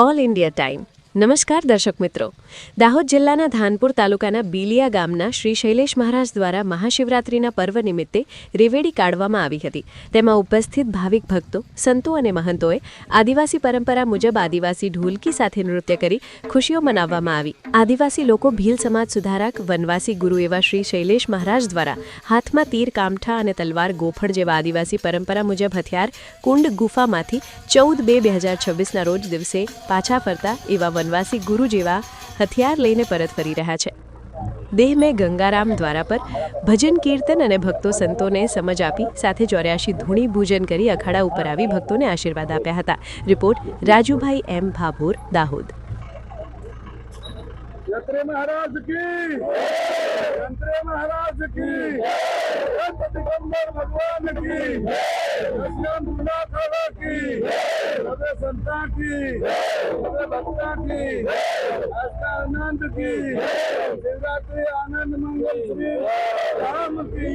All India time નમસ્કાર દર્શક મિત્રો દાહોદ જિલ્લાના ધાનપુર તાલુકાના બીલિયા ગામના શ્રી શૈલેષ મહારાજ દ્વારા મહાશિવરાત્રિના પર્વ નિમિત્તે રેવેડી કાઢવામાં આવી હતી। તેમાં ઉપસ્થિત ભાવિક ભક્તો સંતો અને મહંતોએ આદિવાસી પરંપરા મુજબ આદિવાસી ઢોલકી સાથે નૃત્ય કરી ખુશીઓ મનાવવામાં આવી। આદિવાસી લોકો ભીલ સમાજ સુધારક વનવાસી ગુરુ એવા શ્રી શૈલેષ મહારાજ દ્વારા હાથમાં તીર કામઠા અને તલવાર ગોફળ જેવા આદિવાસી પરંપરા મુજબ હથિયાર કુંડ ગુફામાંથી 14/2/2026ના રોજ દિવસે પાછા ફરતા એવા વનવાસી ગુરુ જેવા હથિયાર લઈને પરત ફરી રહ્યા છે। દેહ મેં ગંગારામ દ્વારા પર ભજન કીર્તન અને ભક્તો સંતોને સમજ આપી સાથે 84 ધૂણી પૂજન કરી અખાડા ઉપર આવી ભક્તોને આશીર્વાદ આપ્યા હતા। રિપોર્ટ રાજુભાઈ એમ ભાભોર, દાહોદ। यंत्रे महाराज की यंत्रे महाराज की गणपति गंबर भगवान की दुर्नाथ की सदे संता की सदे भक्ता की आस्था आनंद की शिवरात्रि आनंद मंगल श्री राम की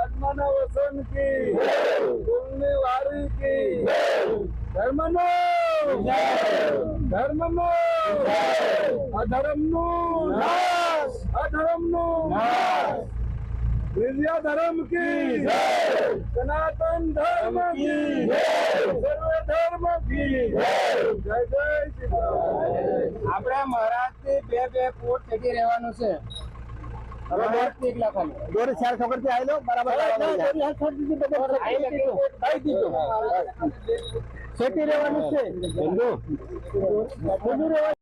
आत्माना वसन की बोलने वारी की धर्मनो धर्मनो अधर्मनो नाश अधर्मनो नाश विद्या धर्म की सनातन धर्म की सर्व धर्म की जय जय श्री राम। આપણા મહારાજથી બે ફૂટ ચડી રહેવાનું છે। હવે 1 લાખ દોરે 4 ખબર થી આયલો બરાબર દોરે 4 ખબર થી બરાબર આઈ દીધો ચડી રહેવાનું છે બંધો બંધો રહેવાનું।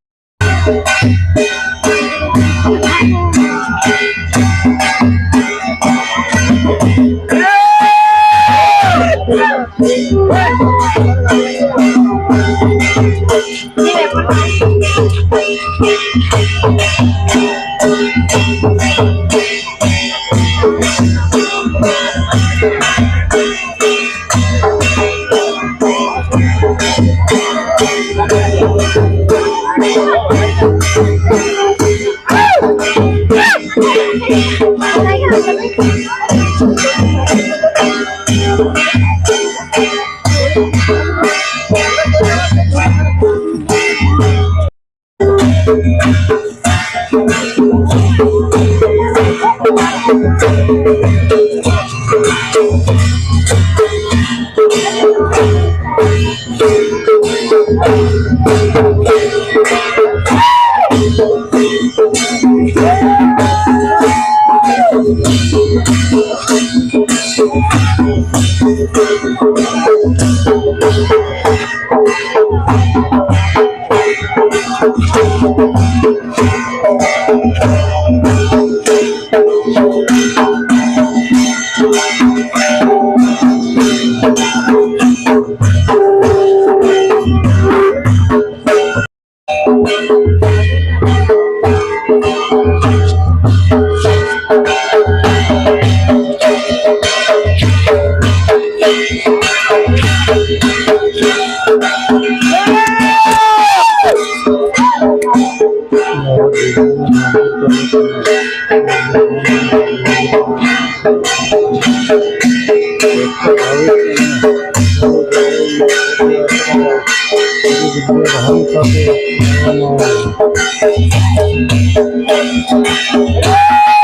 हम